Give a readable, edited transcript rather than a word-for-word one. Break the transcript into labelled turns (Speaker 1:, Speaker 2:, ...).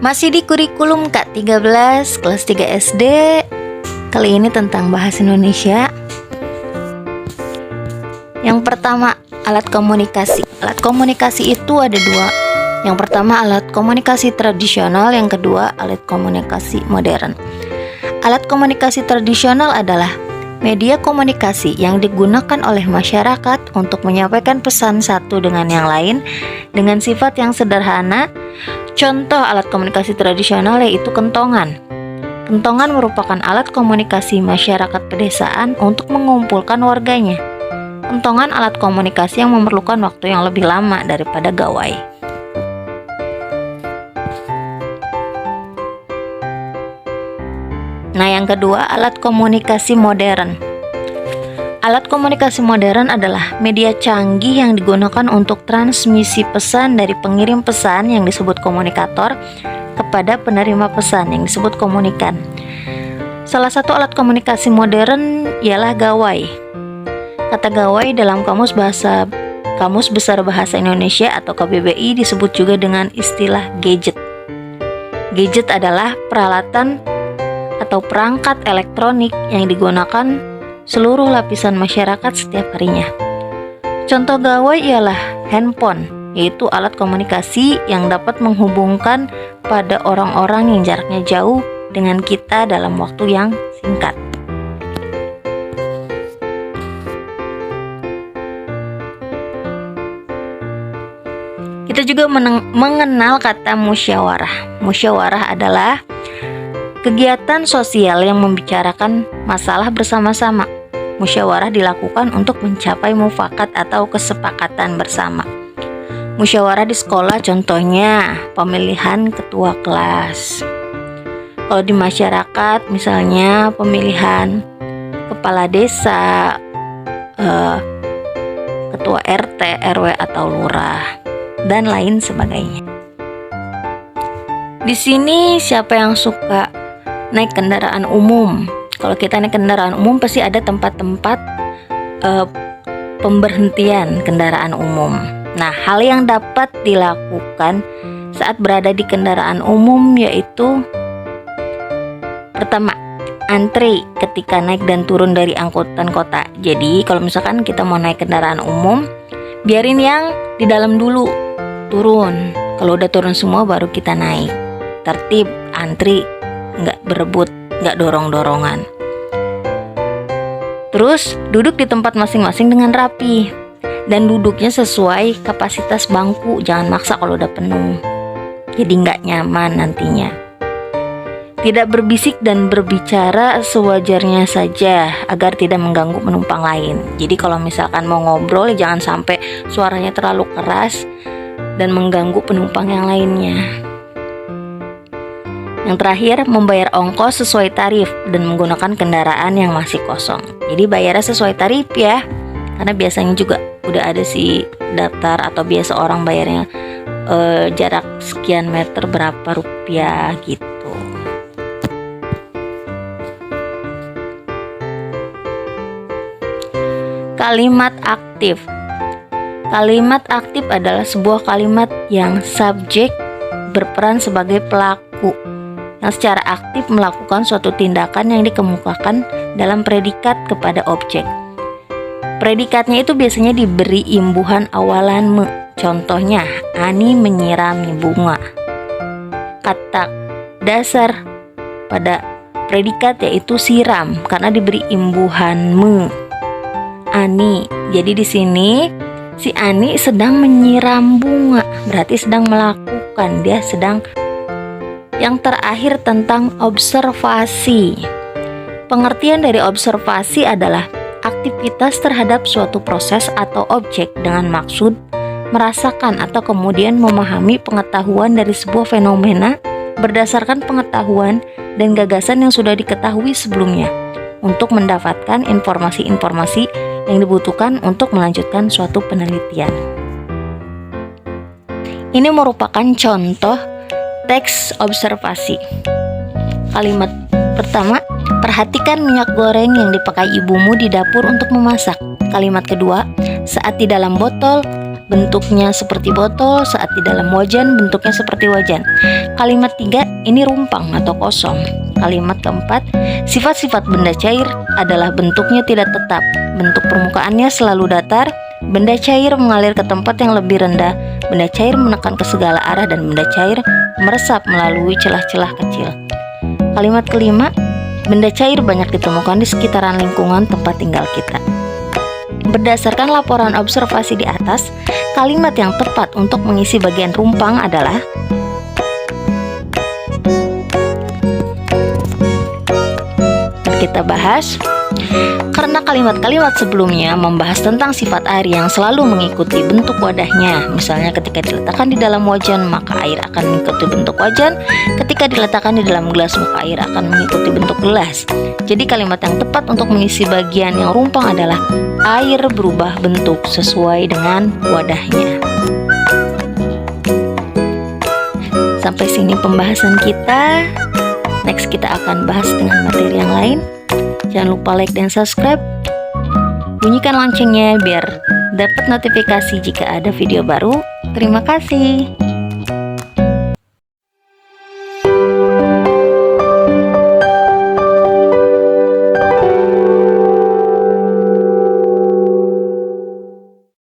Speaker 1: Masih di kurikulum K13 kelas 3 SD. Kali ini tentang bahasa Indonesia. Yang pertama, alat komunikasi. Alat komunikasi itu ada dua. Yang pertama alat komunikasi tradisional, yang kedua alat komunikasi modern. Alat komunikasi tradisional adalah media komunikasi yang digunakan oleh masyarakat untuk menyampaikan pesan satu dengan yang lain dengan sifat yang sederhana. Contoh alat komunikasi tradisional yaitu kentongan. Kentongan merupakan alat komunikasi masyarakat pedesaan untuk mengumpulkan warganya. Kentongan alat komunikasi yang memerlukan waktu yang lebih lama daripada gawai. Nah, yang kedua, alat komunikasi modern. Alat komunikasi modern adalah media canggih yang digunakan untuk transmisi pesan dari pengirim pesan yang disebut komunikator kepada penerima pesan yang disebut komunikan. Salah satu alat komunikasi modern ialah gawai. Kata gawai dalam Kamus Besar Bahasa Indonesia atau KBBI disebut juga dengan istilah gadget. Gadget adalah peralatan atau perangkat elektronik yang digunakan seluruh lapisan masyarakat setiap harinya. Contoh gawai ialah handphone, yaitu alat komunikasi yang dapat menghubungkan pada orang-orang yang jaraknya jauh dengan kita dalam waktu yang singkat. Kita juga mengenal kata musyawarah. Musyawarah adalah kegiatan sosial yang membicarakan masalah bersama-sama. Musyawarah dilakukan untuk mencapai mufakat atau kesepakatan bersama. Musyawarah di sekolah contohnya pemilihan ketua kelas. Kalau di masyarakat misalnya pemilihan kepala desa, ketua RT, RW atau lurah, dan lain sebagainya. Di sini siapa yang suka naik kendaraan umum? Kalau kita naik kendaraan umum pasti ada tempat-tempat pemberhentian kendaraan umum. Nah, hal yang dapat dilakukan saat berada di kendaraan umum yaitu pertama, antri ketika naik dan turun dari angkutan kota. Jadi kalau misalkan kita mau naik kendaraan umum, biarin yang di dalam dulu turun. Kalau udah turun semua baru kita naik. Tertib, antri, nggak berebut, nggak dorong-dorongan. Terus duduk di tempat masing-masing dengan rapi dan duduknya sesuai kapasitas bangku. Jangan maksa kalau udah penuh, jadi nggak nyaman nantinya. Tidak berbisik dan berbicara sewajarnya saja agar tidak mengganggu penumpang lain. Jadi kalau misalkan mau ngobrol jangan sampai suaranya terlalu keras dan mengganggu penumpang yang lainnya. Yang terakhir, membayar ongkos sesuai tarif dan menggunakan kendaraan yang masih kosong. Jadi bayarnya sesuai tarif ya, karena biasanya juga udah ada sih daftar atau biasa orang bayarnya jarak sekian meter berapa rupiah gitu. Kalimat aktif. Kalimat aktif adalah sebuah kalimat yang subjek berperan sebagai pelaku yang secara aktif melakukan suatu tindakan yang dikemukakan dalam predikat kepada objek. Predikatnya itu biasanya diberi imbuhan awalan me. Contohnya, Ani menyirami bunga. Kata dasar pada predikat yaitu siram karena diberi imbuhan me. Ani. Jadi di sini si Ani sedang menyiram bunga, berarti sedang melakukan, dia sedang. Yang terakhir tentang observasi. Pengertian dari observasi adalah aktivitas terhadap suatu proses atau objek dengan maksud merasakan atau kemudian memahami pengetahuan dari sebuah fenomena berdasarkan pengetahuan dan gagasan yang sudah diketahui sebelumnya untuk mendapatkan informasi-informasi yang dibutuhkan untuk melanjutkan suatu penelitian. Ini merupakan contoh teks observasi. Kalimat pertama, perhatikan minyak goreng yang dipakai ibumu di dapur untuk memasak. Kalimat kedua, saat di dalam botol bentuknya seperti botol, saat di dalam wajan bentuknya seperti wajan. Kalimat 3 ini rumpang atau kosong. Kalimat keempat, sifat-sifat benda cair adalah bentuknya tidak tetap, bentuk permukaannya selalu datar, benda cair mengalir ke tempat yang lebih rendah, benda cair menekan ke segala arah, dan benda cair meresap melalui celah-celah kecil. Kalimat kelima, benda cair banyak ditemukan di sekitaran lingkungan tempat tinggal kita. Berdasarkan laporan observasi di atas, kalimat yang tepat untuk mengisi bagian rumpang adalah kita bahas. Karena kalimat-kalimat sebelumnya membahas tentang sifat air yang selalu mengikuti bentuk wadahnya. Misalnya ketika diletakkan di dalam wajan, maka air akan mengikuti bentuk wajan. Ketika diletakkan di dalam gelas, maka air akan mengikuti bentuk gelas. Jadi kalimat yang tepat untuk mengisi bagian yang rumpang adalah air berubah bentuk sesuai dengan wadahnya. Sampai sini pembahasan kita. Next kita akan bahas dengan materi yang lain. Jangan lupa like dan subscribe. Bunyikan loncengnya biar dapat notifikasi jika ada video baru. Terima kasih.